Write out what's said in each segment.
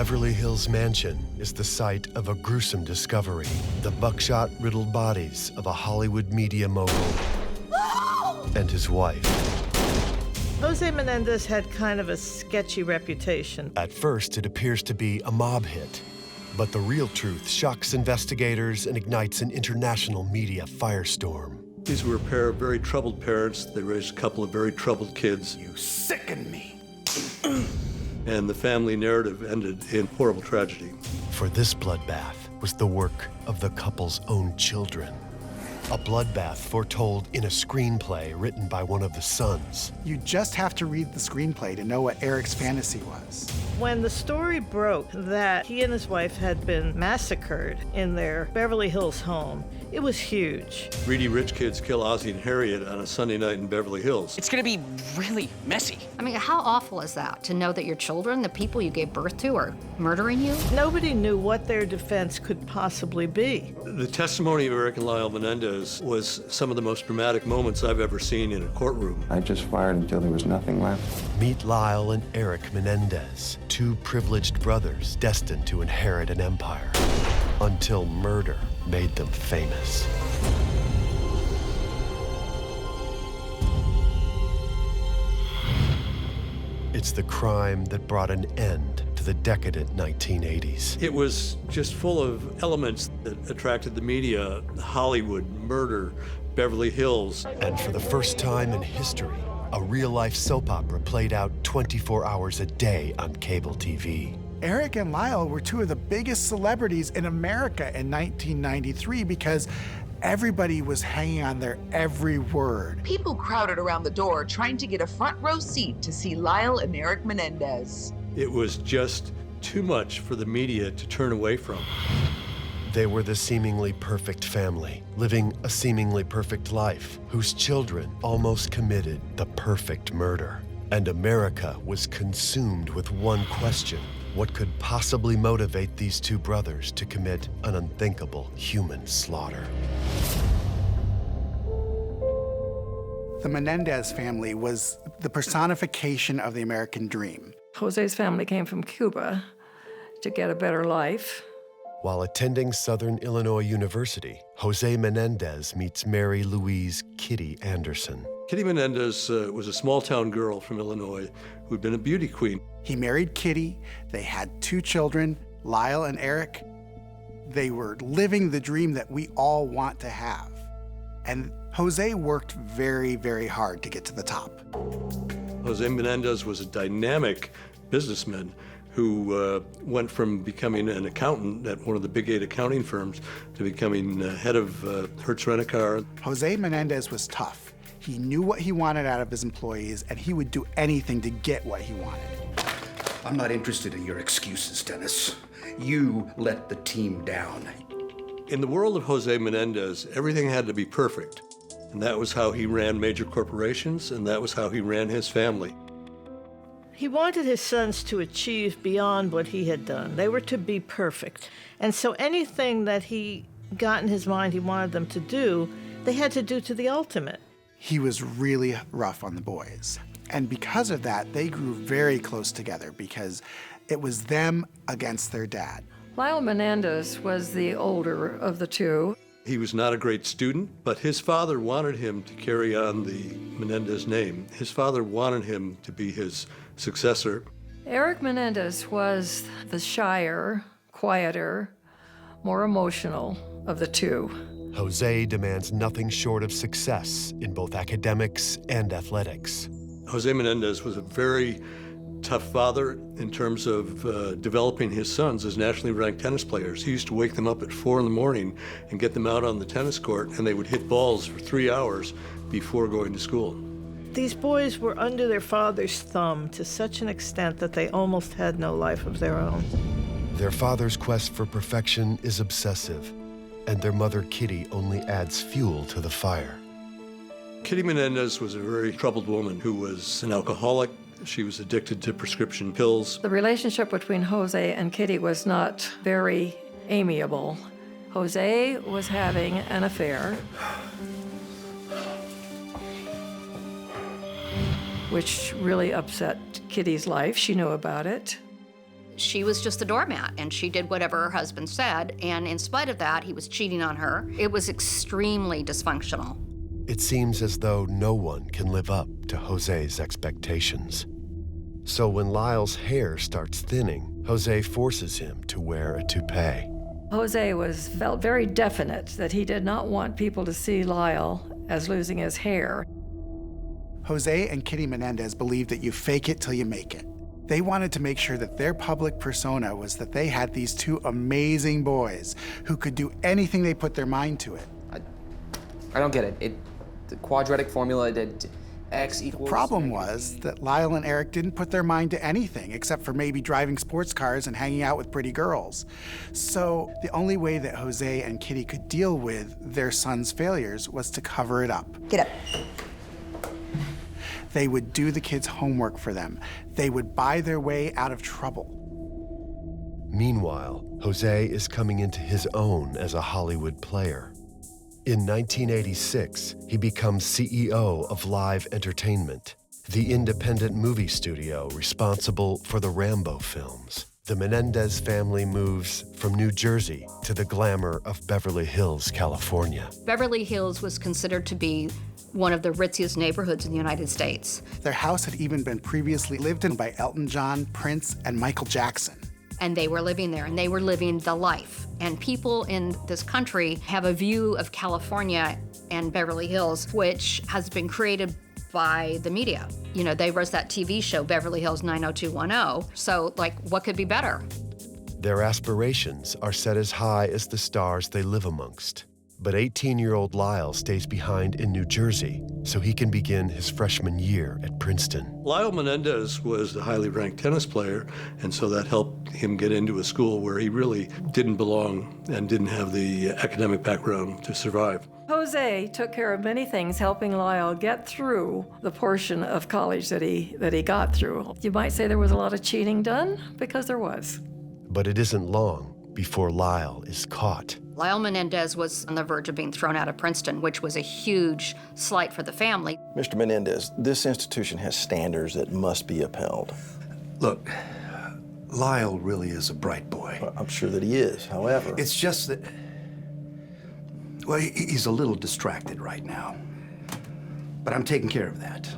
Beverly Hills mansion is the site of a gruesome discovery. The buckshot-riddled bodies of a Hollywood media mogul and his wife. Jose Menendez had kind of a sketchy reputation. At first, it appears to be a mob hit. But the real truth shocks investigators and ignites an international media firestorm. These were a pair of very troubled parents. They raised a couple of very troubled kids. You sicken me. And the family narrative ended in horrible tragedy. For this bloodbath was the work of the couple's own children. A bloodbath foretold in a screenplay written by one of the sons. You just have to read the screenplay to know what Eric's fantasy was. When the story broke that he and his wife had been massacred in their Beverly Hills home, it was huge. Greedy rich kids kill Ozzie and Harriet on a Sunday night in Beverly Hills. It's gonna be really messy. I mean, how awful is that, to know that your children, the people you gave birth to, are murdering you? Nobody knew what their defense could possibly be. The testimony of Eric and Lyle Menendez was some of the most dramatic moments I've ever seen in a courtroom. I just fired until there was nothing left. Meet Lyle and Eric Menendez, two privileged brothers destined to inherit an empire, until murder made them famous. It's the crime that brought an end to the decadent 1980s. It was just full of elements that attracted the media: Hollywood, murder, Beverly Hills. And for the first time in history, a real-life soap opera played out 24 hours a day on cable TV. Eric and Lyle were two of the biggest celebrities in America in 1993 because everybody was hanging on their every word. People crowded around the door trying to get a front row seat to see Lyle and Eric Menendez. It was just too much for the media to turn away from. They were the seemingly perfect family, living a seemingly perfect life, whose children almost committed the perfect murder. And America was consumed with one question: what could possibly motivate these two brothers to commit an unthinkable human slaughter? The Menendez family was the personification of the American dream. Jose's family came from Cuba to get a better life. While attending Southern Illinois University, Jose Menendez meets Mary Louise Kitty Anderson. Kitty Menendez was a small-town girl from Illinois who'd been a beauty queen. He married Kitty. They had two children, Lyle and Eric. They were living the dream that we all want to have. And Jose worked very, very hard to get to the top. Jose Menendez was a dynamic businessman who went from becoming an accountant at one of the big 8 accounting firms to becoming head of Hertz Rent-A-Car. Jose Menendez was tough. He knew what he wanted out of his employees, and he would do anything to get what he wanted. I'm not interested in your excuses, Dennis. You let the team down. In the world of Jose Menendez, everything had to be perfect. And that was how he ran major corporations, and that was how he ran his family. He wanted his sons to achieve beyond what he had done. They were to be perfect. And so anything that he got in his mind he wanted them to do, they had to do to the ultimate. He was really rough on the boys. And because of that, they grew very close together because it was them against their dad. Lyle Menendez was the older of the two. He was not a great student, but his father wanted him to carry on the Menendez name. His father wanted him to be his successor. Eric Menendez was the shyer, quieter, more emotional of the two. Jose demands nothing short of success in both academics and athletics. Jose Menendez was a very tough father in terms of developing his sons as nationally ranked tennis players. He used to wake them up at 4 in the morning and get them out on the tennis court, and they would hit balls for 3 hours before going to school. These boys were under their father's thumb to such an extent that they almost had no life of their own. Their father's quest for perfection is obsessive, and their mother, Kitty, only adds fuel to the fire. Kitty Menendez was a very troubled woman who was an alcoholic. She was addicted to prescription pills. The relationship between Jose and Kitty was not very amiable. Jose was having an affair, which really upset Kitty's life. She knew about it. she was just a doormat, and she did whatever her husband said, and in spite of that, he was cheating on her. It was extremely dysfunctional. It seems as though no one can live up to Jose's expectations. So when Lyle's hair starts thinning, Jose forces him to wear a toupee. Jose felt very definite that he did not want people to see Lyle as losing his hair. Jose and Kitty Menendez believed that you fake it till you make it. They wanted to make sure that their public persona was that they had these two amazing boys who could do anything they put their mind to it. I don't get it. The quadratic formula did X equals... The problem was that Lyle and Eric didn't put their mind to anything except for maybe driving sports cars and hanging out with pretty girls. So the only way that Jose and Kitty could deal with their son's failures was to cover it up. Get up. They would do the kids' homework for them. They would buy their way out of trouble. Meanwhile, Jose is coming into his own as a Hollywood player. In 1986, he becomes CEO of Live Entertainment, the independent movie studio responsible for the Rambo films. The Menendez family moves from New Jersey to the glamour of Beverly Hills, California. Beverly Hills was considered to be one of the ritziest neighborhoods in the United States. Their house had even been previously lived in by Elton John, Prince, and Michael Jackson. And they were living there, and they were living the life. And people in this country have a view of California and Beverly Hills, which has been created by the media. You know, they rose that TV show, Beverly Hills 90210. So, like, what could be better? Their aspirations are set as high as the stars they live amongst. But 18-year-old Lyle stays behind in New Jersey so he can begin his freshman year at Princeton. Lyle Menendez was a highly ranked tennis player, and so that helped him get into a school where he really didn't belong and didn't have the academic background to survive. Jose took care of many things, helping Lyle get through the portion of college that he got through. You might say there was a lot of cheating done, because there was. But it isn't long before Lyle is caught. Lyle Menendez was on the verge of being thrown out of Princeton, which was a huge slight for the family. Mr. Menendez, this institution has standards that must be upheld. Look, Lyle really is a bright boy. Well, I'm sure that he is, however... It's just that, well, he's a little distracted right now. But I'm taking care of that.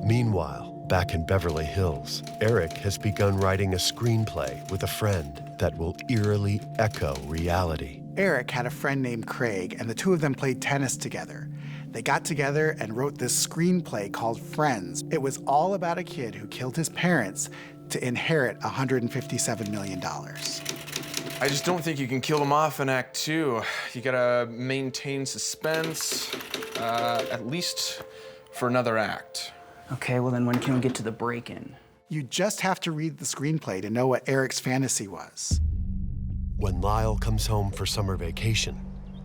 Meanwhile, back in Beverly Hills, Eric has begun writing a screenplay with a friend that will eerily echo reality. Eric had a friend named Craig, and the two of them played tennis together. They got together and wrote this screenplay called Friends. It was all about a kid who killed his parents to inherit $157 million. I just don't think you can kill them off in Act 2. You gotta maintain suspense, at least for another act. Okay, well then when can we get to the break-in? You just have to read the screenplay to know what Eric's fantasy was. When Lyle comes home for summer vacation,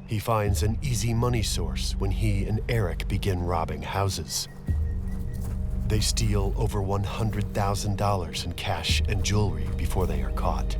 he finds an easy money source when he and Eric begin robbing houses. They steal over $100,000 in cash and jewelry before they are caught.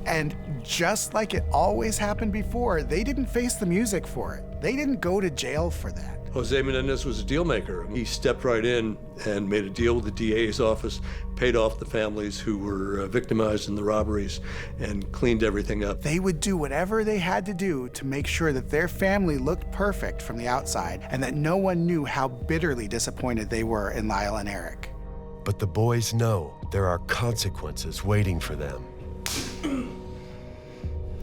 And just like it always happened before, they didn't face the music for it. They didn't go to jail for that. Jose Menendez was a deal maker. He stepped right in and made a deal with the DA's office, paid off the families who were victimized in the robberies, and cleaned everything up. They would do whatever they had to do to make sure that their family looked perfect from the outside and that no one knew how bitterly disappointed they were in Lyle and Eric. But the boys know there are consequences waiting for them.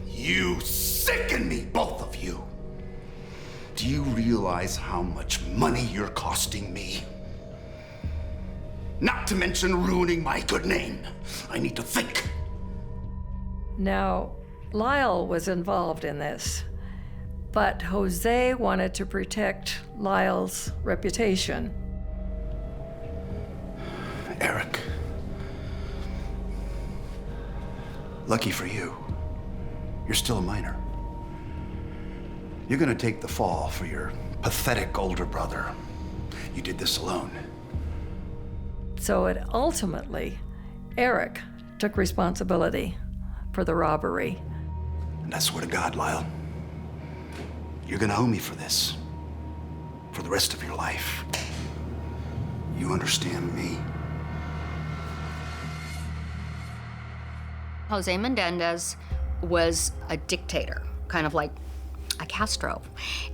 You sicken me, both of you. Do you realize how much money you're costing me? Not to mention ruining my good name. I need to think. Now, Lyle was involved in this, but Jose wanted to protect Lyle's reputation. Eric, lucky for you, you're still a minor. You're gonna take the fall for your pathetic older brother. You did this alone. So ultimately, Eric took responsibility for the robbery. And I swear to God, Lyle, you're gonna owe me for this. For the rest of your life. You understand me? Jose Menendez was a dictator, kind of like a Castro.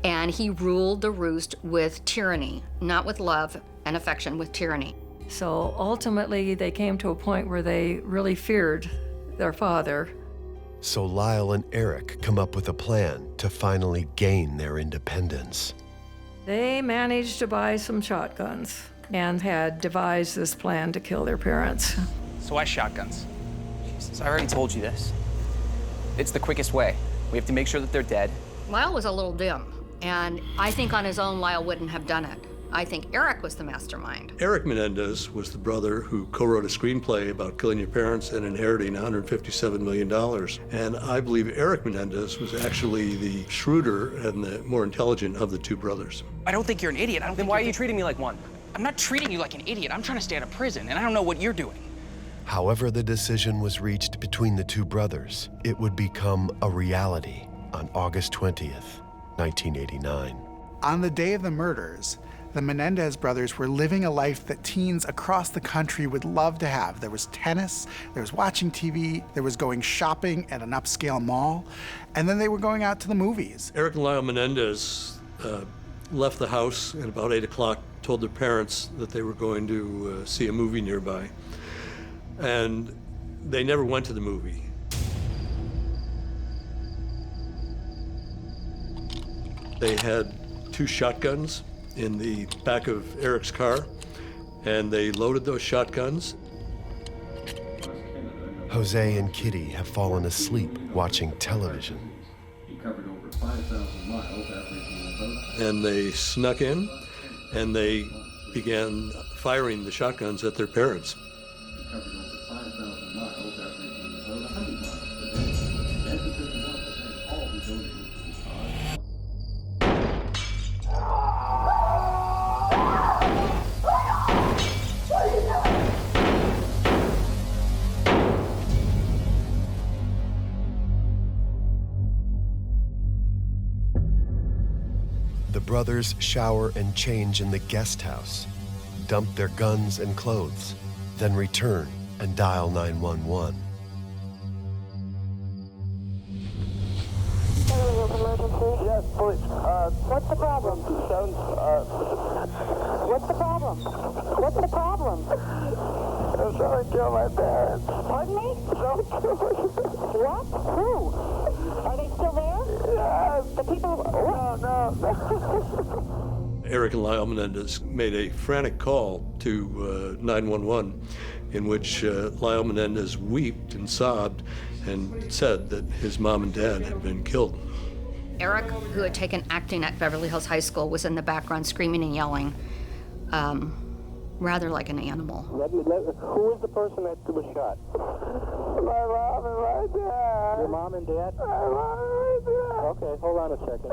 And he ruled the roost with tyranny, not with love and affection, with tyranny. So ultimately, they came to a point where they really feared their father. So Lyle and Eric come up with a plan to finally gain their independence. They managed to buy some shotguns and had devised this plan to kill their parents. So why shotguns? Jesus, I already told you this. It's the quickest way. We have to make sure that they're dead. Lyle was a little dim, and I think on his own, Lyle wouldn't have done it. I think Eric was the mastermind. Eric Menendez was the brother who co-wrote a screenplay about killing your parents and inheriting $157 million. And I believe Eric Menendez was actually the shrewder and the more intelligent of the two brothers. I don't think you're an idiot. Then why are you treating me like one? I'm not treating you like an idiot. I'm trying to stay out of prison, and I don't know what you're doing. However the decision was reached between the two brothers, it would become a reality on August 20th, 1989. On the day of the murders, the Menendez brothers were living a life that teens across the country would love to have. There was tennis, there was watching TV, there was going shopping at an upscale mall, and then they were going out to the movies. Eric and Lyle Menendez left the house at about 8 o'clock, told their parents that they were going to see a movie nearby. And they never went to the movie. They had 2 shotguns in the back of Eric's car, and they loaded those shotguns. Jose and Kitty have fallen asleep watching television. He covered over 5,000 miles after he came about. And they snuck in, and they began firing the shotguns at their parents. He covered over 5,000 miles after he came about 100 miles per day. And to 51% all who donated to the cause. The brothers shower and change in the guest house, dump their guns and clothes, then return and dial 911. Yes, police. What's the problem? What's the problem? What's the problem? Someone killed my parents. Pardon me? Someone killed my parents. What? Who? Are they still there? Yes. The people... No. Eric and Lyle Menendez made a frantic call to 911 in which Lyle Menendez wept and sobbed and said that his mom and dad had been killed. Eric, who had taken acting at Beverly Hills High School, was in the background screaming and yelling, rather like an animal. Who is the person that was shot? My mom and my dad. Your mom and dad? My mom and my dad. Okay, hold on a second.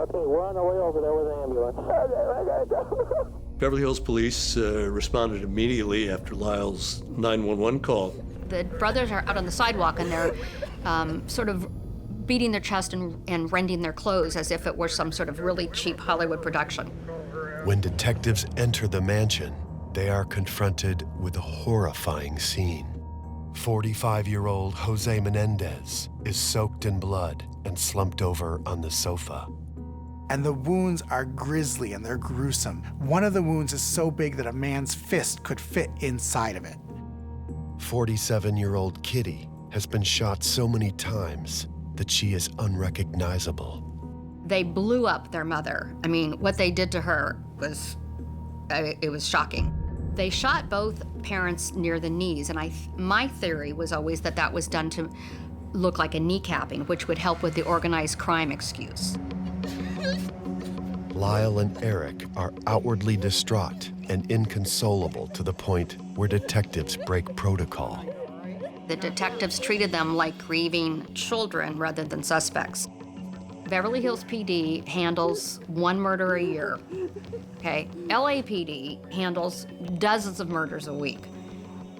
Okay, we're on our way over there with the ambulance. Okay, I gotta go. Beverly Hills Police responded immediately after Lyle's 911 call. The brothers are out on the sidewalk and they're sort of beating their chest and rending their clothes as if it were some sort of really cheap Hollywood production. When detectives enter the mansion, they are confronted with a horrifying scene. 45-year-old Jose Menendez is soaked in blood and slumped over on the sofa. And the wounds are grisly and they're gruesome. One of the wounds is so big that a man's fist could fit inside of it. 47-year-old Kitty has been shot so many times that she is unrecognizable. They blew up their mother. I mean, what they did to her was, it was shocking. They shot both parents near the knees, and my theory was always that that was done to look like a kneecapping, which would help with the organized crime excuse. Lyle and Eric are outwardly distraught and inconsolable to the point where detectives break protocol. The detectives treated them like grieving children rather than suspects. Beverly Hills PD handles 1 murder a year, okay? LAPD handles dozens of murders a week.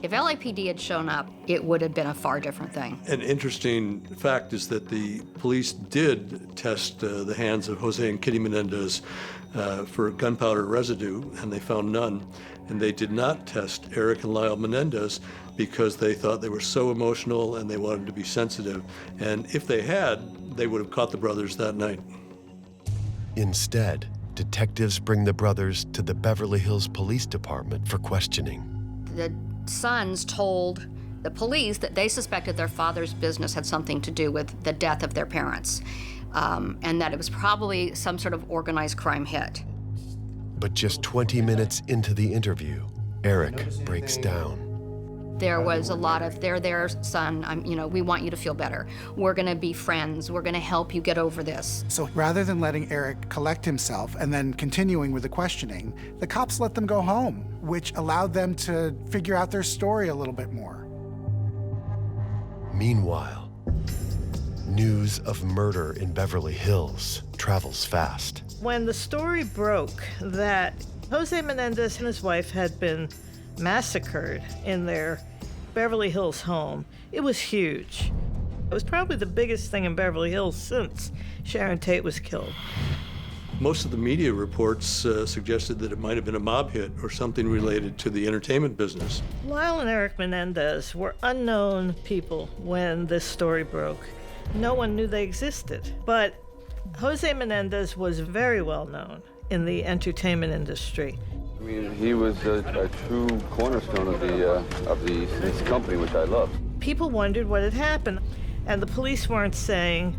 If LAPD had shown up, it would have been a far different thing. An interesting fact is that the police did test the hands of Jose and Kitty Menendez for gunpowder residue, and they found none. And they did not test Eric and Lyle Menendez because they thought they were so emotional and they wanted to be sensitive. And if they had, they would have caught the brothers that night. Instead, detectives bring the brothers to the Beverly Hills Police Department for questioning. The sons told the police that they suspected their father's business had something to do with the death of their parents, and that it was probably some sort of organized crime hit. But just 20 minutes into the interview, Eric breaks down. There was a lot of, they're there, son, we want you to feel better. We're gonna be friends. We're gonna help you get over this. So rather than letting Eric collect himself and then continuing with the questioning, the cops let them go home, which allowed them to figure out their story a little bit more. Meanwhile, news of murder in Beverly Hills travels fast. When the story broke that Jose Menendez and his wife had been massacred in their Beverly Hills home, it was huge. It was probably the biggest thing in Beverly Hills since Sharon Tate was killed. Most of the media reports suggested that it might have been a mob hit or something related to the entertainment business. Lyle and Eric Menendez were unknown people when this story broke. No one knew they existed. But Jose Menendez was very well known in the entertainment industry. I mean, he was a true cornerstone of this company, which I love. People wondered what had happened, and the police weren't saying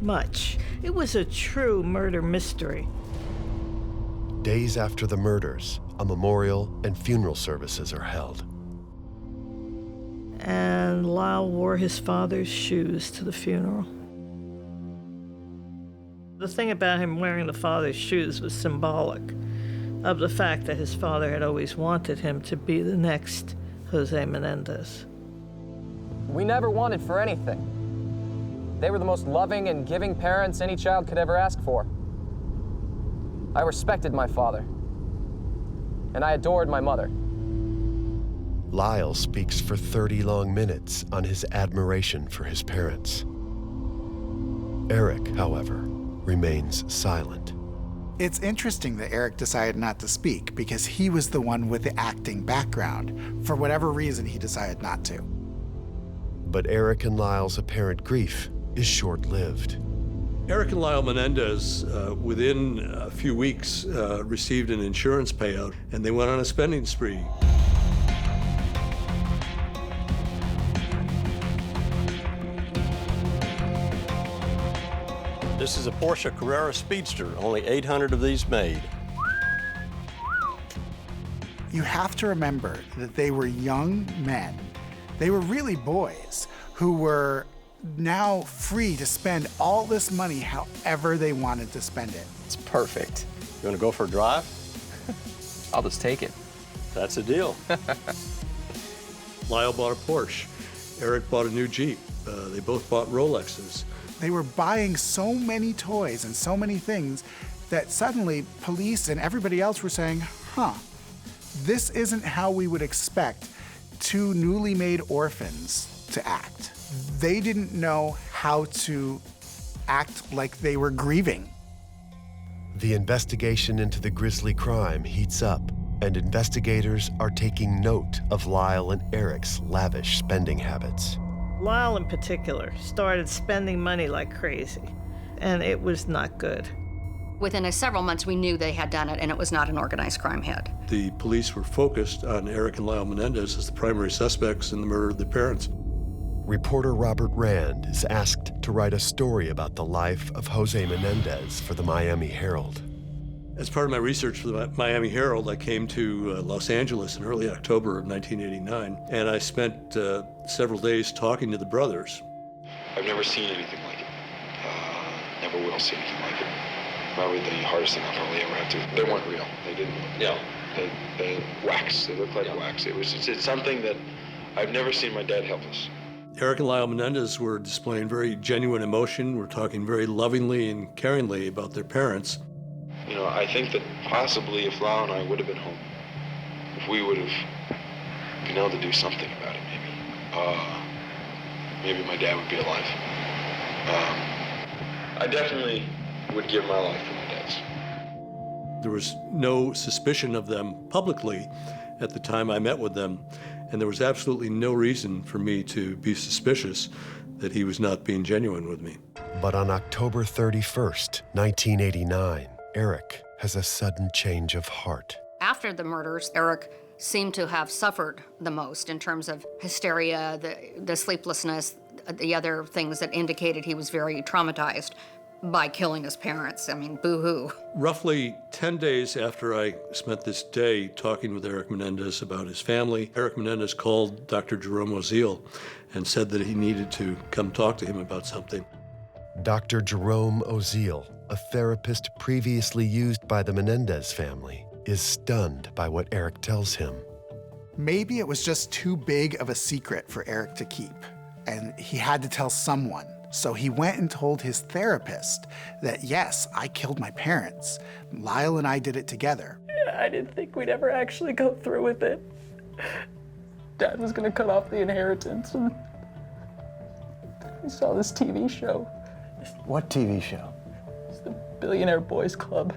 much. It was a true murder mystery. Days after the murders, a memorial and funeral services are held. And Lyle wore his father's shoes to the funeral. The thing about him wearing the father's shoes was symbolic of the fact that his father had always wanted him to be the next Jose Menendez. We never wanted for anything. They were the most loving and giving parents any child could ever ask for. I respected my father, and I adored my mother. Lyle speaks for 30 long minutes on his admiration for his parents. Eric, however, remains silent. It's interesting that Eric decided not to speak because he was the one with the acting background. For whatever reason, he decided not to. But Eric and Lyle's apparent grief is short-lived. Eric and Lyle Menendez, within a few weeks, received an insurance payout, and they went on a spending spree. This is a Porsche Carrera Speedster, only 800 of these made. You have to remember that they were young men. They were really boys who were now free to spend all this money however they wanted to spend it. It's perfect. You want to go for a drive? I'll just take it. That's a deal. Lyle bought a Porsche. Eric bought a new Jeep. They both bought Rolexes. They were buying so many toys and so many things that suddenly police and everybody else were saying, this isn't how we would expect two newly made orphans to act. They didn't know how to act like they were grieving. The investigation into the grisly crime heats up, and investigators are taking note of Lyle and Eric's lavish spending habits. Lyle in particular started spending money like crazy, and it was not good. Within several months, we knew they had done it, and it was not an organized crime hit. The police were focused on Eric and Lyle Menendez as the primary suspects in the murder of their parents. Reporter Robert Rand is asked to write a story about the life of Jose Menendez for the Miami Herald. As part of my research for the Miami Herald, I came to Los Angeles in early October of 1989, and I spent several days talking to the brothers. I've never seen anything like it. Never will see anything like it. Probably the hardest thing I'll probably ever have to. They weren't real. They didn't. Yeah. They wax. They looked like wax. It's something that I've never seen my dad helpless. Eric and Lyle Menendez were displaying very genuine emotion. We're talking very lovingly and caringly about their parents. You know, I think that possibly if Lyle and I would have been home, if we would have been able to do something about it, maybe my dad would be alive. I definitely would give my life for my dad's. There was no suspicion of them publicly at the time I met with them, and there was absolutely no reason for me to be suspicious that he was not being genuine with me. But on October 31st, 1989, Eric has a sudden change of heart. After the murders, Eric seemed to have suffered the most in terms of hysteria, the sleeplessness, the other things that indicated he was very traumatized by killing his parents. I mean, boo-hoo. Roughly 10 days after I spent this day talking with Eric Menendez about his family, Eric Menendez called Dr. Jerome Oziel and said that he needed to come talk to him about something. Dr. Jerome Oziel, a therapist previously used by the Menendez family, is stunned by what Eric tells him. Maybe it was just too big of a secret for Eric to keep, and he had to tell someone. So he went and told his therapist that, yes, I killed my parents. Lyle and I did it together. I didn't think we'd ever actually go through with it. Dad was gonna cut off the inheritance, and we saw this TV show. What TV show? It's the Billionaire Boys Club.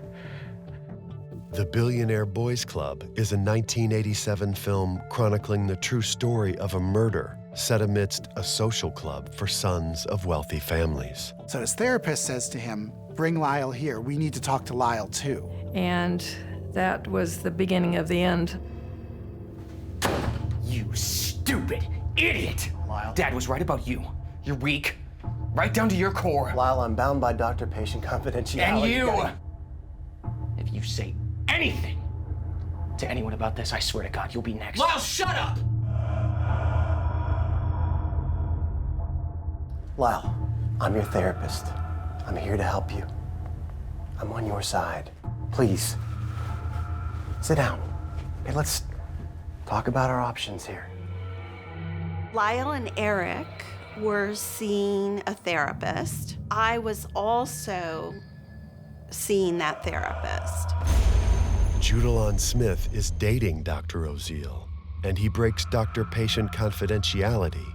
The Billionaire Boys Club is a 1987 film chronicling the true story of a murder set amidst a social club for sons of wealthy families. So his therapist says to him, bring Lyle here. We need to talk to Lyle too. And that was the beginning of the end. You stupid idiot! Lyle. Dad was right about you. You're weak. Right down to your core. Lyle, I'm bound by doctor-patient confidentiality. And you! If you say anything to anyone about this, I swear to God, you'll be next. Lyle, shut up! Lyle, I'm your therapist. I'm here to help you. I'm on your side. Please, sit down. Hey, let's talk about our options here. Lyle and Eric were seeing a therapist. I was also seeing that therapist. Judalon Smith is dating Dr. Oziel, and he breaks doctor-patient confidentiality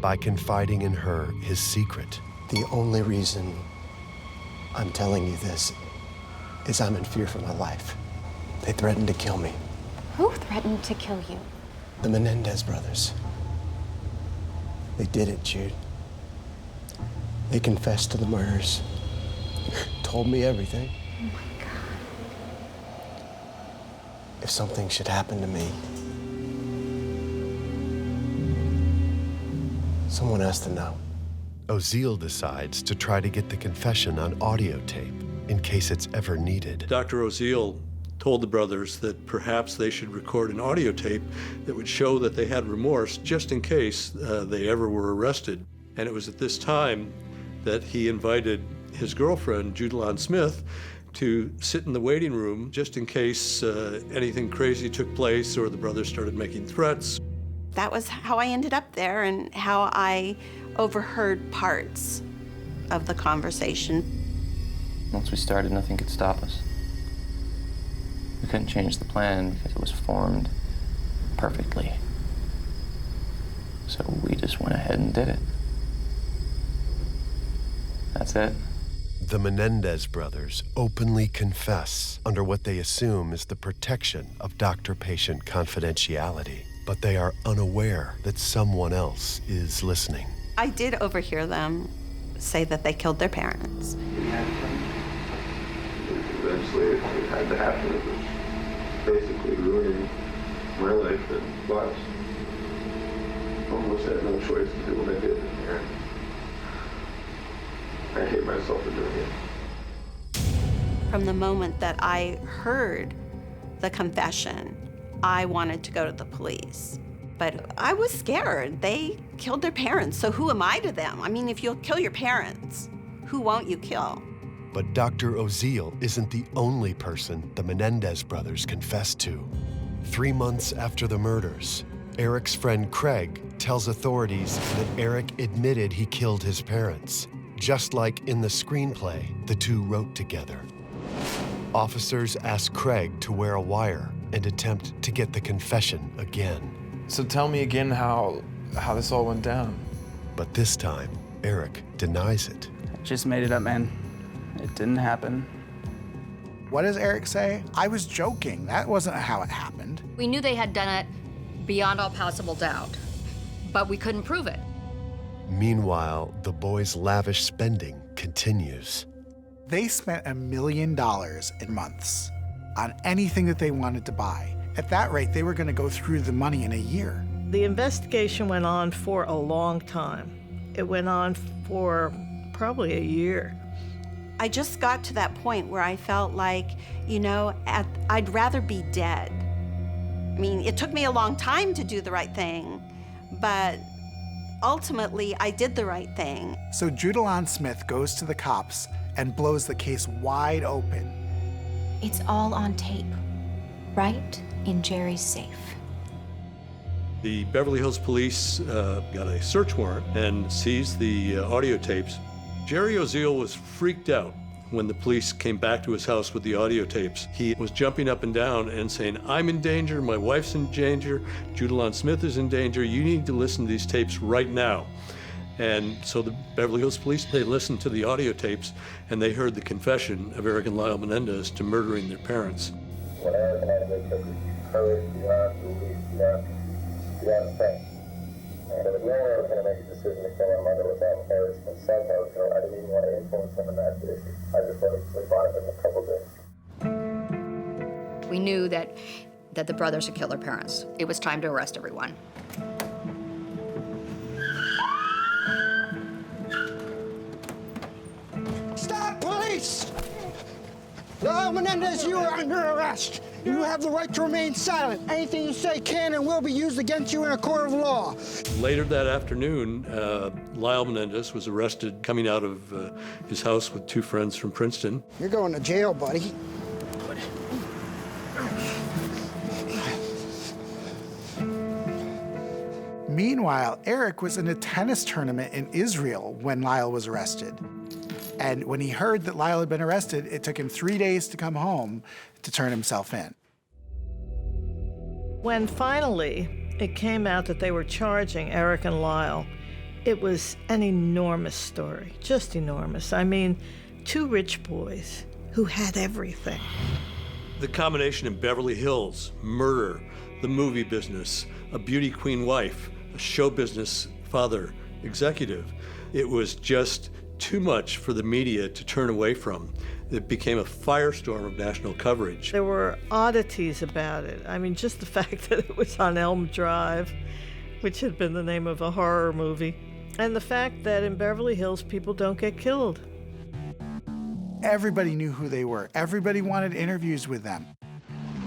by confiding in her his secret. The only reason I'm telling you this is I'm in fear for my life. They threatened to kill me. Who threatened to kill you? The Menendez brothers. They did it, Jude. They confessed to the murders. Told me everything. Oh my God. If something should happen to me, someone has to know. Oziel decides to try to get the confession on audio tape in case it's ever needed. Dr. Oziel told the brothers that perhaps they should record an audio tape that would show that they had remorse just in case they ever were arrested. And it was at this time that he invited his girlfriend, Judalon Smith, to sit in the waiting room just in case anything crazy took place or the brothers started making threats. That was how I ended up there and how I overheard parts of the conversation. Once we started, nothing could stop us. We couldn't change the plan because it was formed perfectly. So we just went ahead and did it. That's it. The Menendez brothers openly confess under what they assume is the protection of doctor-patient confidentiality, but they are unaware that someone else is listening. I did overhear them say that they killed their parents. Eventually, it had to happen. It was basically ruining my life and Lyle's. Almost had no choice to do what I did. I hate myself for doing it. From the moment that I heard the confession, I wanted to go to the police. But I was scared. They killed their parents, so who am I to them? I mean, if you'll kill your parents, who won't you kill? But Dr. Oziel isn't the only person the Menendez brothers confessed to. 3 months after the murders, Eric's friend Craig tells authorities that Eric admitted he killed his parents, just like in the screenplay the two wrote together. Officers ask Craig to wear a wire and attempt to get the confession again. So tell me again how this all went down. But this time, Eric denies it. I just made it up, man. It didn't happen. What does Eric say? I was joking. That wasn't how it happened. We knew they had done it beyond all possible doubt, but we couldn't prove it. Meanwhile, the boys' lavish spending continues. They spent $1 million in months on anything that they wanted to buy. At that rate, they were going to go through the money in a year. The investigation went on for a long time. It went on for probably a year. I just got to that point where I felt like, you know, I'd rather be dead. I mean, it took me a long time to do the right thing, but ultimately I did the right thing. So Judalon Smith goes to the cops and blows the case wide open. It's all on tape, right in Jerry's safe. The Beverly Hills Police got a search warrant and seized the audio tapes. Jerry Oziel was freaked out when the police came back to his house with the audio tapes. He was jumping up and down and saying, "I'm in danger, my wife's in danger, Judalon Smith is in danger, you need to listen to these tapes right now." And so the Beverly Hills Police, they listened to the audio tapes and they heard the confession of Eric and Lyle Menendez to murdering their parents. When Eric Menendez took his courage beyond belief, beyond strength, and there was no way I was going to make a decision to kill my mother without Eric's consent. I didn't even want to influence him in that issue. I just let him sleep on it in a couple days. We knew that the brothers had killed their parents. It was time to arrest everyone. Stop, police! Lyle Menendez, you are under arrest. You have the right to remain silent. Anything you say can and will be used against you in a court of law. Later that afternoon, Lyle Menendez was arrested coming out of his house with two friends from Princeton. You're going to jail, buddy. Meanwhile, Eric was in a tennis tournament in Israel when Lyle was arrested. And when he heard that Lyle had been arrested, it took him 3 days to come home to turn himself in. When finally it came out that they were charging Eric and Lyle, it was an enormous story, just enormous. I mean, two rich boys who had everything. The combination in Beverly Hills, murder, the movie business, a beauty queen wife, a show business father, executive. It was just too much for the media to turn away from. It became a firestorm of national coverage. There were oddities about it. I mean, just the fact that it was on Elm Drive, which had been the name of a horror movie, and the fact that in Beverly Hills, people don't get killed. Everybody knew who they were. Everybody wanted interviews with them.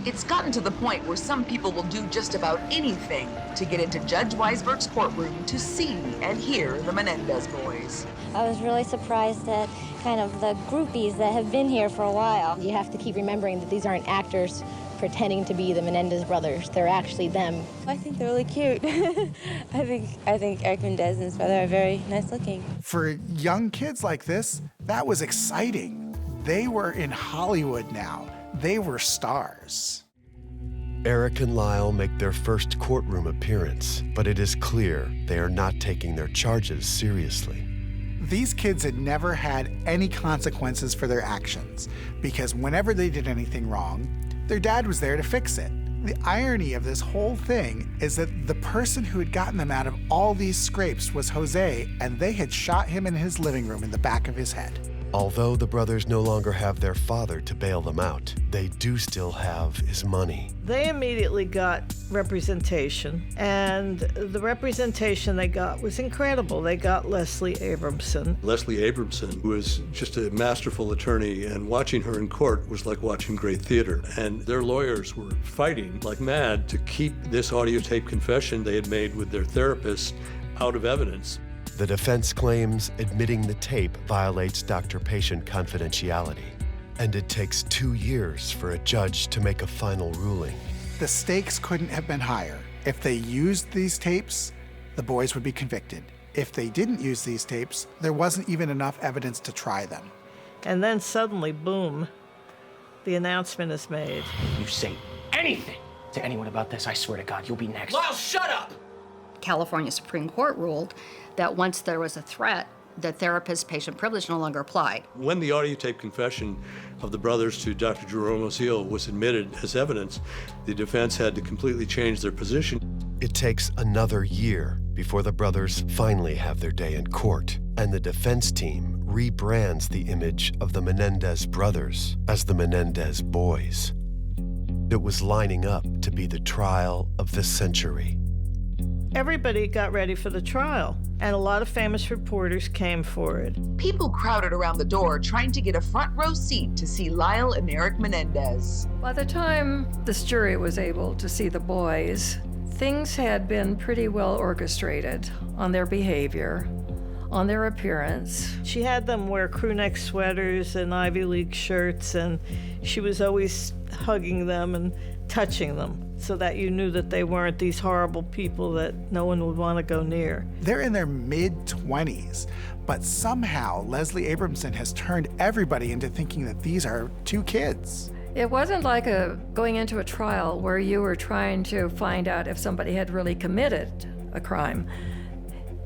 It's gotten to the point where some people will do just about anything to get into Judge Weisberg's courtroom to see and hear the Menendez boys. I was really surprised at kind of the groupies that have been here for a while. You have to keep remembering that these aren't actors pretending to be the Menendez brothers. They're actually them. I think they're really cute. I think Eric Menendez and his brother are very nice looking. For young kids like this, that was exciting. They were in Hollywood now. They were stars. Eric and Lyle make their first courtroom appearance, but it is clear they are not taking their charges seriously. These kids had never had any consequences for their actions because whenever they did anything wrong, their dad was there to fix it. The irony of this whole thing is that the person who had gotten them out of all these scrapes was Jose, and they had shot him in his living room in the back of his head. Although the brothers no longer have their father to bail them out, they do still have his money. They immediately got representation, and the representation they got was incredible. They got Leslie Abramson. Leslie Abramson was just a masterful attorney, and watching her in court was like watching great theater. And their lawyers were fighting like mad to keep this audio tape confession they had made with their therapist out of evidence. The defense claims admitting the tape violates doctor-patient confidentiality, and it takes 2 years for a judge to make a final ruling. The stakes couldn't have been higher. If they used these tapes, the boys would be convicted. If they didn't use these tapes, there wasn't even enough evidence to try them. And then suddenly, boom, the announcement is made. You say anything to anyone about this, I swear to God, you'll be next. Lyle, shut up! California Supreme Court ruled that once there was a threat, the therapist-patient privilege no longer applied. When the audio tape confession of the brothers to Dr. Jerome O'Seal was admitted as evidence, the defense had to completely change their position. It takes another year before the brothers finally have their day in court, and the defense team rebrands the image of the Menendez brothers as the Menendez boys. It was lining up to be the trial of the century. Everybody got ready for the trial, and a lot of famous reporters came for it. People crowded around the door trying to get a front row seat to see Lyle and Eric Menendez. By the time this jury was able to see the boys, things had been pretty well orchestrated on their behavior, on their appearance. She had them wear crew neck sweaters and Ivy League shirts, and she was always hugging them and touching them so that you knew that they weren't these horrible people that no one would want to go near. They're in their mid-20s, but somehow Leslie Abramson has turned everybody into thinking that these are two kids. It wasn't like going into a trial where you were trying to find out if somebody had really committed a crime.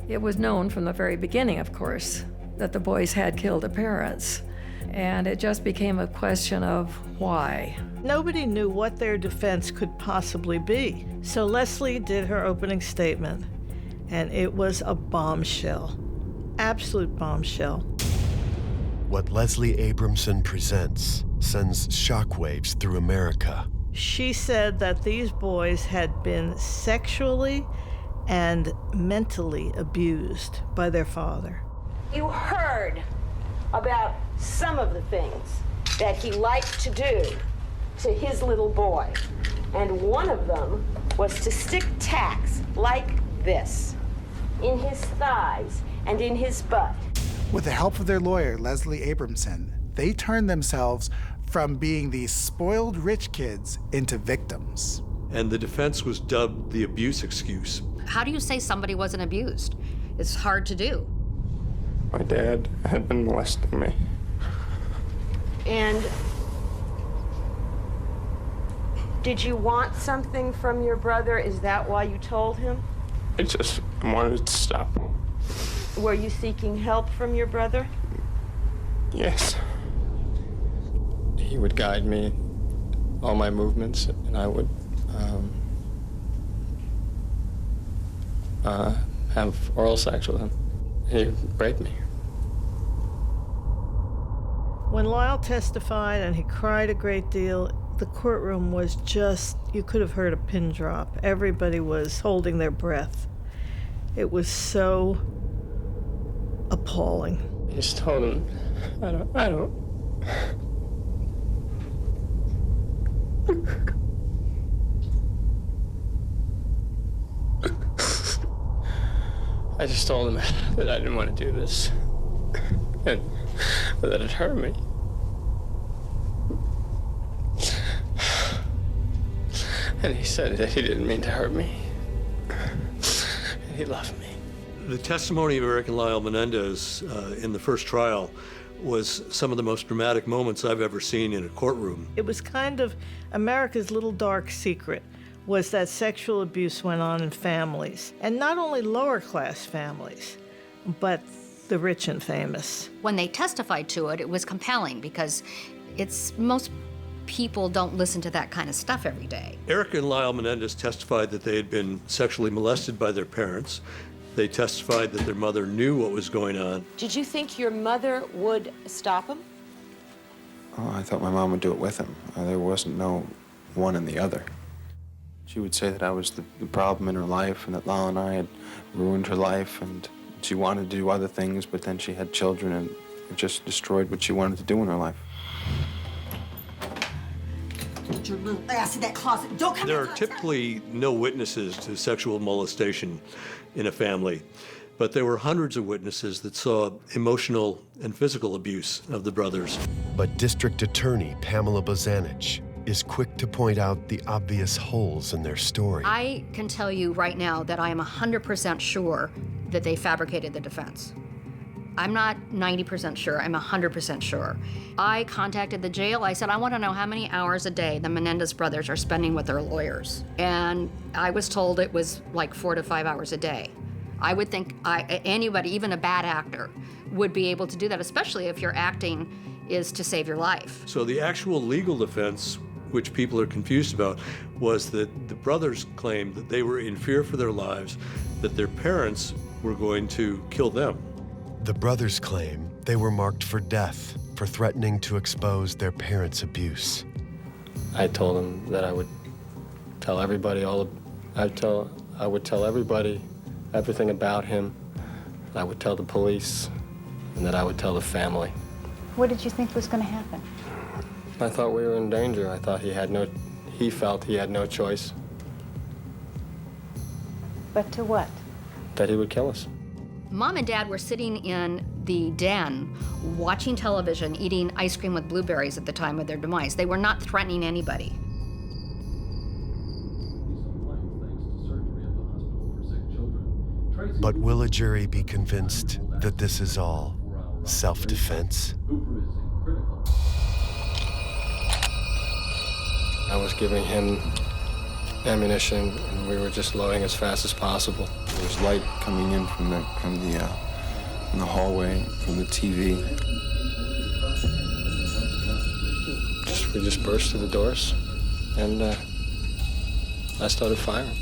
It was known from the very beginning, of course, that the boys had killed their parents. And it just became a question of why. Nobody knew what their defense could possibly be. So Leslie did her opening statement, and it was a bombshell. Absolute bombshell. What Leslie Abramson presents sends shockwaves through America. She said that these boys had been sexually and mentally abused by their father. You heard about some of the things that he liked to do to his little boy. And one of them was to stick tacks like this in his thighs and in his butt. With the help of their lawyer, Leslie Abramson, they turned themselves from being these spoiled rich kids into victims. And the defense was dubbed the abuse excuse. How do you say somebody wasn't abused? It's hard to do. My dad had been molesting me. And did you want something from your brother? Is that why you told him? I just wanted to stop him. Were you seeking help from your brother? Yes. He would guide me in all my movements, and I would have oral sex with him. He would rape me. When Lyle testified and he cried a great deal, the courtroom was just, you could have heard a pin drop. Everybody was holding their breath. It was so appalling. I just told him, I don't. I just told him that I didn't want to do this, and that it hurt me. And he said that he didn't mean to hurt me, and he loved me. The testimony of Eric and Lyle Menendez in the first trial was some of the most dramatic moments I've ever seen in a courtroom. It was kind of America's little dark secret, was that sexual abuse went on in families, and not only lower class families, but the rich and famous. When they testified to it, it was compelling because most people don't listen to that kind of stuff every day. Eric and Lyle Menendez testified that they had been sexually molested by their parents. They testified that their mother knew what was going on. Did you think your mother would stop him? Oh, I thought my mom would do it with him. There wasn't no one and the other. She would say that I was the problem in her life and that Lyle and I had ruined her life, and she wanted to do other things, but then she had children and it just destroyed what she wanted to do in her life. Get your little ass in that closet. Don't come There are typically no witnesses to sexual molestation in a family, but there were hundreds of witnesses that saw emotional and physical abuse of the brothers. But District Attorney Pamela Bozanich is quick to point out the obvious holes in their story. I can tell you right now that I am 100% sure that they fabricated the defense. I'm not 90% sure, I'm 100% sure. I contacted the jail. I said, I want to know how many hours a day the Menendez brothers are spending with their lawyers. And I was told it was like 4 to 5 hours a day. I would think anybody, even a bad actor, would be able to do that, especially if your acting is to save your life. So the actual legal defense, which people are confused about, was that the brothers claimed that they were in fear for their lives, that their parents were going to kill them. The brothers claim they were marked for death for threatening to expose their parents' abuse. I told them that I would tell everybody I would tell everybody everything about him. I would tell the police, and that I would tell the family. What did you think was going to happen? I thought we were in danger. I thought he felt he had no choice. But to what? That he would kill us. Mom and Dad were sitting in the den watching television, eating ice cream with blueberries at the time of their demise. They were not threatening anybody. But will a jury be convinced that this is all self-defense? I was giving him ammunition, and we were just loading as fast as possible. There was light coming in from the hallway, from the TV. We just burst through the doors, and I started firing.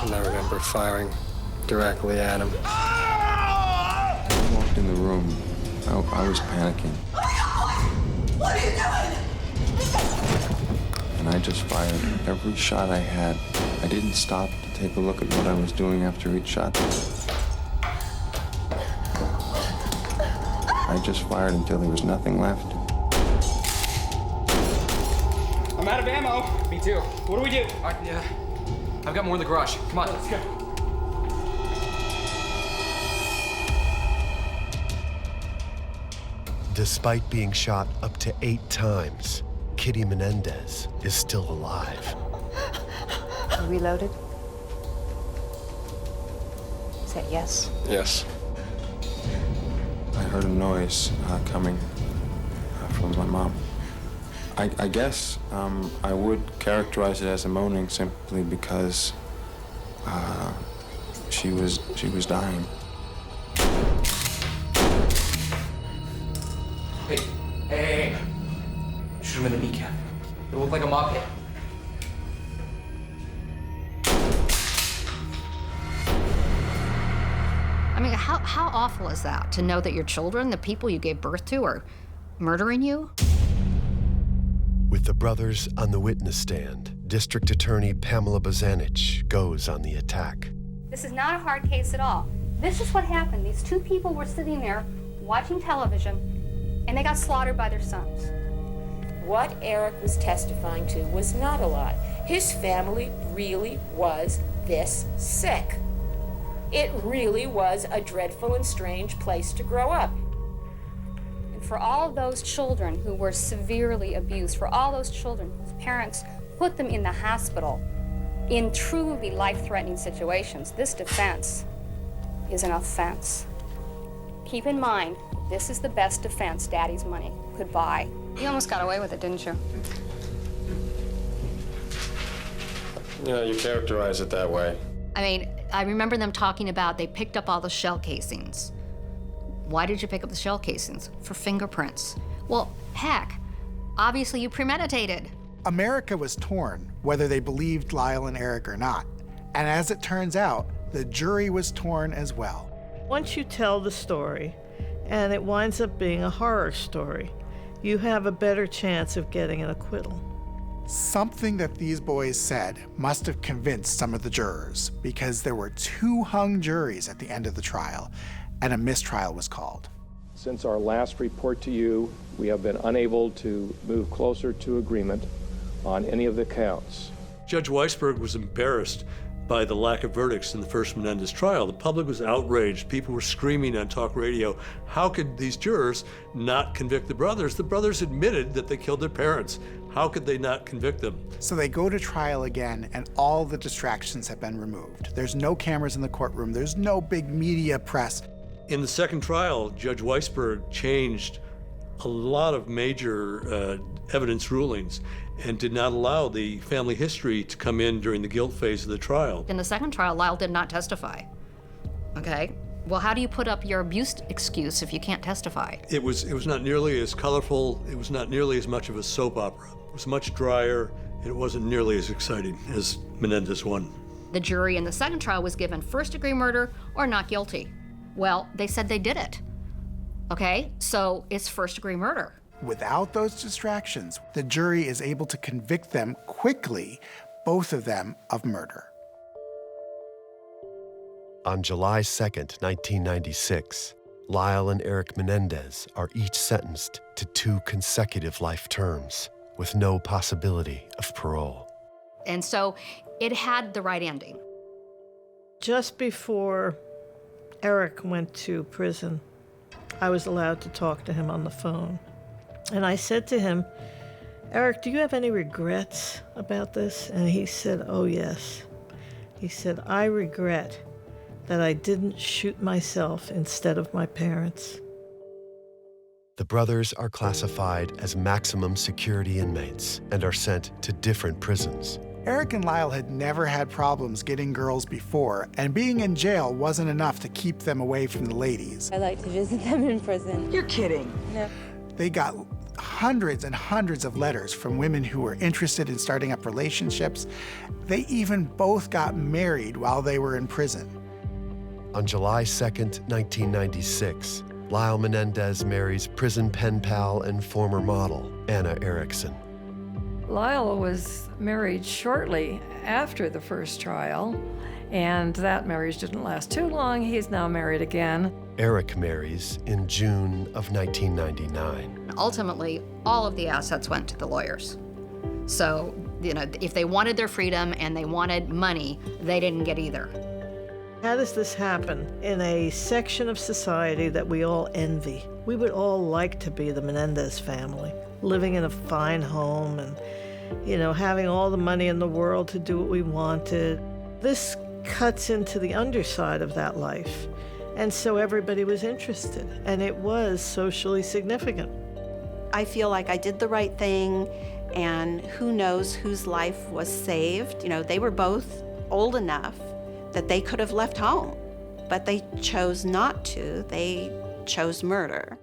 And I remember firing directly at him. When I walked in the room, I was panicking. What are you doing? And I just fired every shot I had. I didn't stop to take a look at what I was doing after each shot. I just fired until there was nothing left. I'm out of ammo. Me too. What do we do? Yeah. I've got more in the garage. Come on. Let's go. Despite being shot up to 8 times, Kitty Menendez is still alive. You reloaded? Said yes. Yes. I heard a noise coming from my mom. I guess I would characterize it as a moaning simply because she was dying. Hey. Shoot him in the kneecap. It looked like a mob hit. I mean, how awful is that, to know that your children, the people you gave birth to, are murdering you? With the brothers on the witness stand, District Attorney Pamela Bozanich goes on the attack. This is not a hard case at all. This is what happened. These two people were sitting there watching television, and they got slaughtered by their sons. What Eric was testifying to was not a lie. His family really was this sick. It really was a dreadful and strange place to grow up. And for all of those children who were severely abused, for all those children whose parents put them in the hospital in truly life-threatening situations, this defense is an offense. Keep in mind, this is the best defense Daddy's money could buy. You almost got away with it, didn't you? Yeah, you characterize it that way. I mean, I remember them talking about they picked up all the shell casings. Why did you pick up the shell casings? For fingerprints. Well, heck, obviously you premeditated. America was torn, whether they believed Lyle and Eric or not. And as it turns out, the jury was torn as well. Once you tell the story, and it winds up being a horror story, you have a better chance of getting an acquittal. Something that these boys said must have convinced some of the jurors, because there were 2 hung juries at the end of the trial, and a mistrial was called. Since our last report to you, we have been unable to move closer to agreement on any of the counts. Judge Weisberg was embarrassed by the lack of verdicts in the first Menendez trial. The public was outraged. People were screaming on talk radio, how could these jurors not convict the brothers? The brothers admitted that they killed their parents. How could they not convict them? So they go to trial again, and all the distractions have been removed. There's no cameras in the courtroom. There's no big media press. In the second trial, Judge Weisberg changed a lot of major evidence rulings and did not allow the family history to come in during the guilt phase of the trial. In the second trial, Lyle did not testify. Okay? Well, how do you put up your abuse excuse if you can't testify? It was not nearly as colorful. It was not nearly as much of a soap opera. It was much drier, and it wasn't nearly as exciting as Menendez 1. The jury in the second trial was given first-degree murder or not guilty. Well, they said they did it. Okay? So it's first-degree murder. Without those distractions, the jury is able to convict them quickly, both of them, of murder. On July 2nd, 1996, Lyle and Eric Menendez are each sentenced to 2 consecutive life terms with no possibility of parole. And so it had the right ending. Just before Eric went to prison, I was allowed to talk to him on the phone. And I said to him, Eric, do you have any regrets about this? And he said, oh, yes. He said, I regret that I didn't shoot myself instead of my parents. The brothers are classified as maximum security inmates and are sent to different prisons. Eric and Lyle had never had problems getting girls before, and being in jail wasn't enough to keep them away from the ladies. I like to visit them in prison. You're kidding. No. They got hundreds and hundreds of letters from women who were interested in starting up relationships. They even both got married while they were in prison. On July 2nd, 1996, Lyle Menendez marries prison pen pal and former model, Anna Erickson. Lyle was married shortly after the first trial, and that marriage didn't last too long. He's now married again. Eric marries in June of 1999. Ultimately, all of the assets went to the lawyers. So, if they wanted their freedom and they wanted money, they didn't get either. How does this happen in a section of society that we all envy? We would all like to be the Menendez family, living in a fine home and, having all the money in the world to do what we wanted. This cuts into the underside of that life. And so everybody was interested, and it was socially significant. I feel like I did the right thing, and who knows whose life was saved. They were both old enough that they could have left home, but they chose not to. They chose murder.